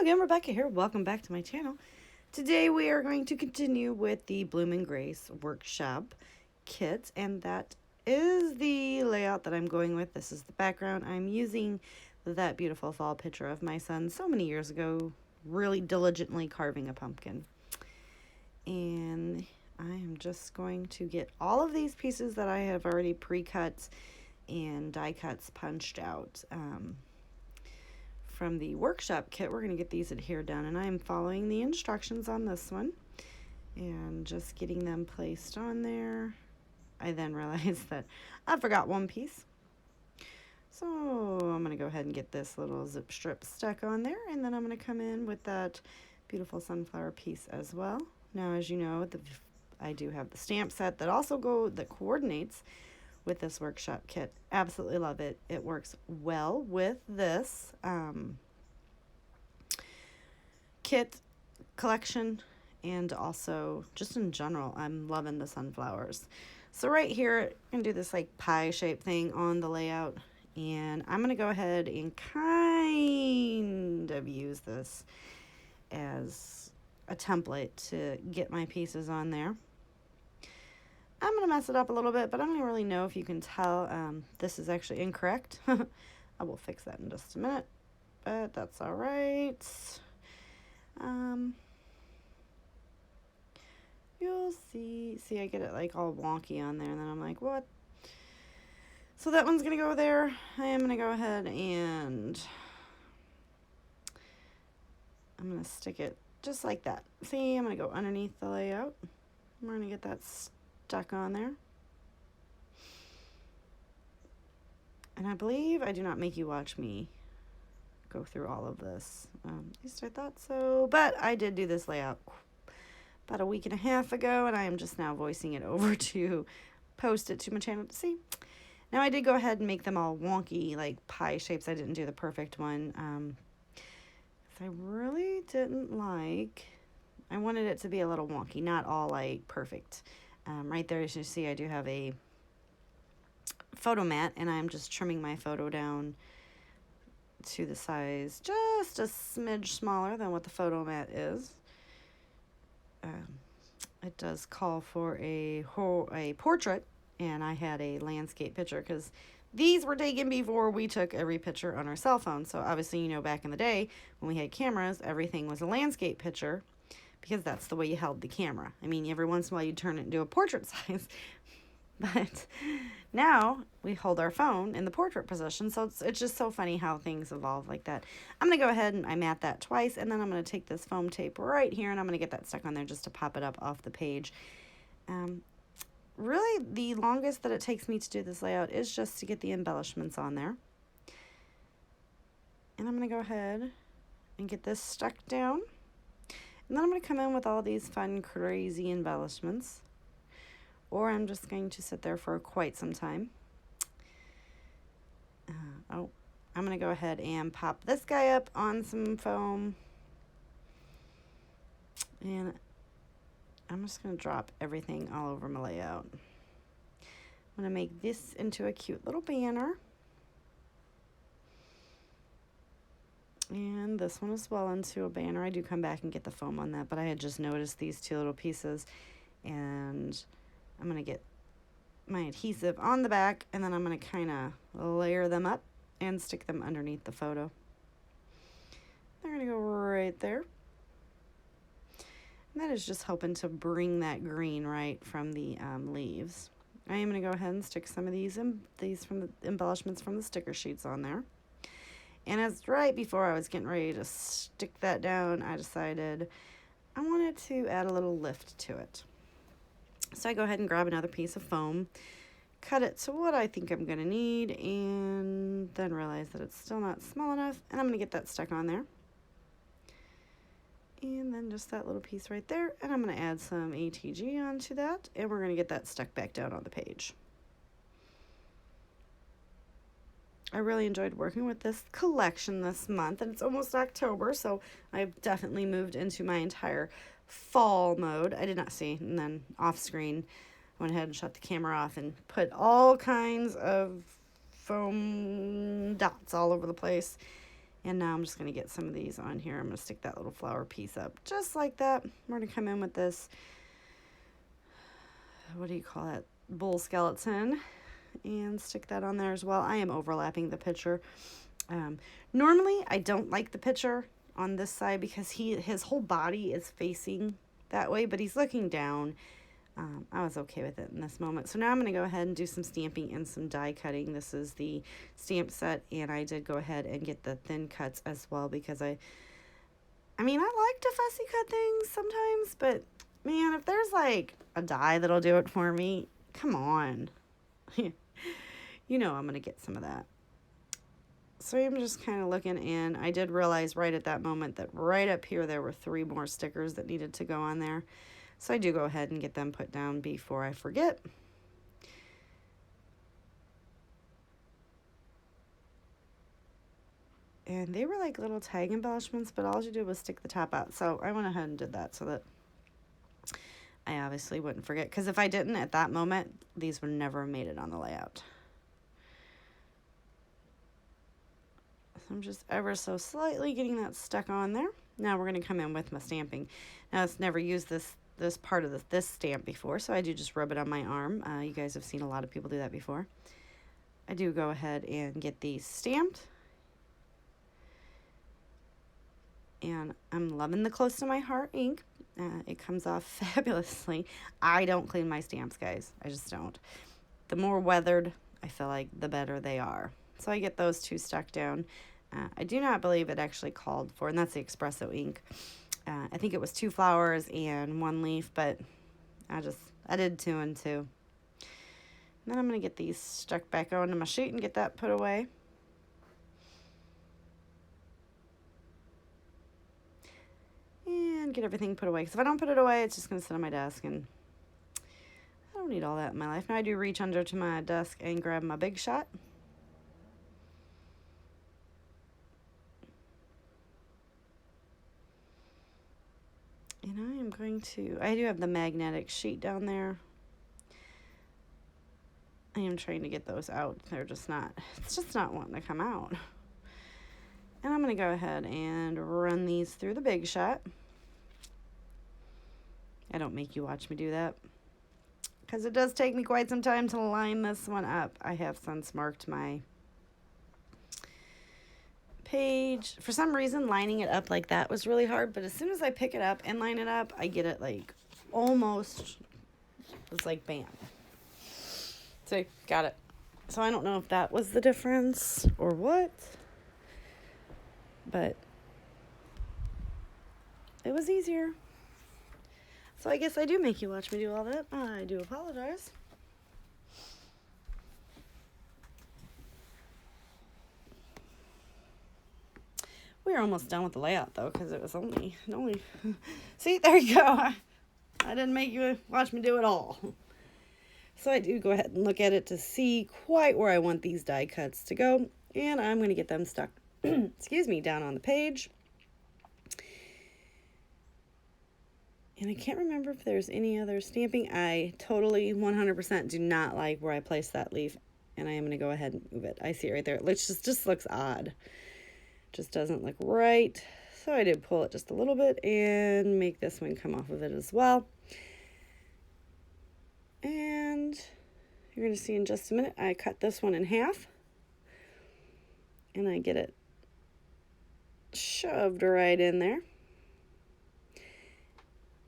again, Rebecca here. Welcome back to my channel. Today we are going to continue with the Bloom and Grace workshop kit, and that is the layout that I'm going with. This is the background. I'm using that beautiful fall picture of my son so many years ago, really diligently carving a pumpkin. And I am just going to get all of these pieces that I have already pre-cut and die cuts punched out. From the workshop kit, we're going to get these adhered down, and I'm following the instructions on this one and just getting them placed on there. I then realized that I forgot one piece, so I'm going to go ahead and get this little zip strip stuck on there, and then I'm going to come in with that beautiful sunflower piece as well. Now, as you know, I do have the stamp set that coordinates with this workshop kit. Absolutely love it. It works well with this kit collection, and also just in general, I'm loving the sunflowers. So right here, I'm going to do this like pie shape thing on the layout, and I'm going to go ahead and kind of use this as a template to get my pieces on there. I'm going to mess it up a little bit, but I don't really know if you can tell. This is actually incorrect. I will fix that in just a minute, but that's all right. You'll see. See, I get it like all wonky on there, and then I'm like, what? So that one's going to go there. I am going to go ahead and I'm going to stick it just like that. See, I'm going to go underneath the layout. We're going to get that stuck on there. And I believe I do not make you watch me go through all of this. At least I thought so. But I did do this layout about a week and a half ago, and I am just now voicing it over to post it to my channel to see. Now, I did go ahead and make them all wonky, like pie shapes. I didn't do the perfect one. I really didn't like. I wanted it to be a little wonky, not all like perfect. Right there, as you see, I do have a photo mat, and I'm just trimming my photo down to the size just a smidge smaller than what the photo mat is. It does call for a portrait, and I had a landscape picture because these were taken before we took every picture on our cell phone. So obviously, you know, back in the day when we had cameras, everything was a landscape picture, because that's the way you held the camera. I mean, every once in a while you'd turn it into a portrait size, but now we hold our phone in the portrait position. So it's just so funny how things evolve like that. I'm going to go ahead and I mat that twice, and then I'm going to take this foam tape right here, and I'm going to get that stuck on there just to pop it up off the page. Really, the longest that it takes me to do this layout is just to get the embellishments on there. And I'm going to go ahead and get this stuck down. And then I'm going to come in with all these fun, crazy embellishments. Or I'm just going to sit there for quite some time. I'm going to go ahead and pop this guy up on some foam. And I'm just going to drop everything all over my layout. I'm going to make this into a cute little banner. And this one as well into a banner. I do come back and get the foam on that, but I had just noticed these two little pieces, and I'm going to get my adhesive on the back, and then I'm going to kind of layer them up and stick them underneath the photo. They're going to go right there. And that is just helping to bring that green right from the leaves. I am going to go ahead and stick some of these from the embellishments from the sticker sheets on there. And as right before I was getting ready to stick that down, I decided I wanted to add a little lift to it. So I go ahead and grab another piece of foam, cut it to what I think I'm going to need, and then realize that it's still not small enough, and I'm going to get that stuck on there. And then just that little piece right there, and I'm going to add some ATG onto that, and we're going to get that stuck back down on the page. I really enjoyed working with this collection this month, and it's almost October, so I've definitely moved into my entire fall mode. I did not see, and then off screen, I went ahead and shut the camera off and put all kinds of foam dots all over the place. And now I'm just going to get some of these on here. I'm going to stick that little flower piece up just like that. We're going to come in with this, what do you call it, bull skeleton, and stick that on there as well. I am overlapping the picture. Normally, I don't like the picture on this side because his whole body is facing that way, but he's looking down. I was okay with it in this moment. So now I'm going to go ahead and do some stamping and some die cutting. This is the stamp set, and I did go ahead and get the thin cuts as well because I mean, I like to fussy cut things sometimes, but man, if there's like a die that'll do it for me, come on. You know I'm going to get some of that. So I'm just kind of looking, and I did realize right at that moment that right up here there were 3 more stickers that needed to go on there. So I do go ahead and get them put down before I forget. And they were like little tag embellishments, but all you did was stick the top out. So I went ahead and did that so that I obviously wouldn't forget. Because if I didn't at that moment, these would never have made it on the layout. So I'm just ever so slightly getting that stuck on there. Now we're going to come in with my stamping. Now I've never used this part of this stamp before, so I do just rub it on my arm. You guys have seen a lot of people do that before. I do go ahead and get these stamped. And I'm loving the Close to My Heart ink. It comes off fabulously. I don't clean my stamps, guys. I just don't. The more weathered, I feel like, the better they are. So I get those 2 stuck down. I do not believe it actually called for, and that's the espresso ink. I think it was 2 flowers and 1 leaf, but I did 2 and 2. And then I'm going to get these stuck back onto my sheet and get that put away. And get everything put away, because if I don't put it away, it's just going to sit on my desk, and I don't need all that in my life. Now I do reach under to my desk and grab my Big Shot. And I am going to, I do have the magnetic sheet down there. I am trying to get those out. They're just not, it's just not wanting to come out. And I'm going to go ahead and run these through the Big Shot. I don't make you watch me do that, because it does take me quite some time to line this one up. I have since marked my page. For some reason, lining it up like that was really hard, but as soon as I pick it up and line it up, I get it like almost, it's like bam. So, got it. So I don't know if that was the difference or what, but it was easier. So I guess I do make you watch me do all that. I do apologize. We are almost done with the layout, though, because it was only... See, there you go. I didn't make you watch me do it all. So I do go ahead and look at it to see quite where I want these die cuts to go. And I'm going to get them stuck, excuse me, down on the page. And I can't remember if there's any other stamping. I totally 100% do not like where I placed that leaf. And I am going to go ahead and move it. I see it right there. It just looks odd. Just doesn't look right. So I did pull it just a little bit and make this one come off of it as well. And you're going to see in just a minute, I cut this one in half. And I get it shoved right in there.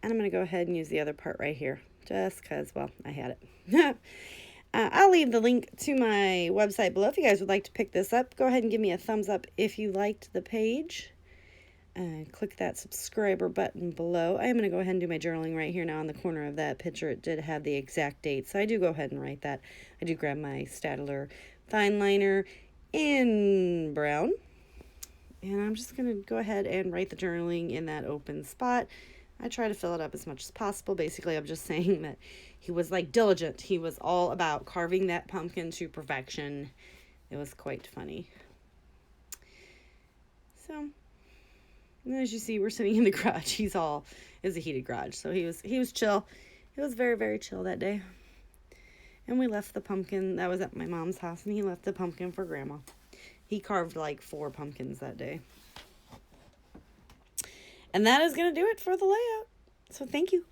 And I'm going to go ahead and use the other part right here, just because, well, I had it. I'll leave the link to my website below if you guys would like to pick this up. Go ahead and give me a thumbs up if you liked the page. Click that subscriber button below. I am going to go ahead and do my journaling right here now on the corner of that picture. It did have the exact date, so I do go ahead and write that. I do grab my Staedtler fine liner in brown. And I'm just going to go ahead and write the journaling in that open spot. I try to fill it up as much as possible. Basically, I'm just saying that he was like diligent. He was all about carving that pumpkin to perfection. It was quite funny. So, as you see, we're sitting in the garage. It's a heated garage. So he was chill. It was very, very chill that day. And we left the pumpkin. That was at my mom's house, and he left the pumpkin for Grandma. He carved like 4 pumpkins that day. And that is going to do it for the layout. So thank you.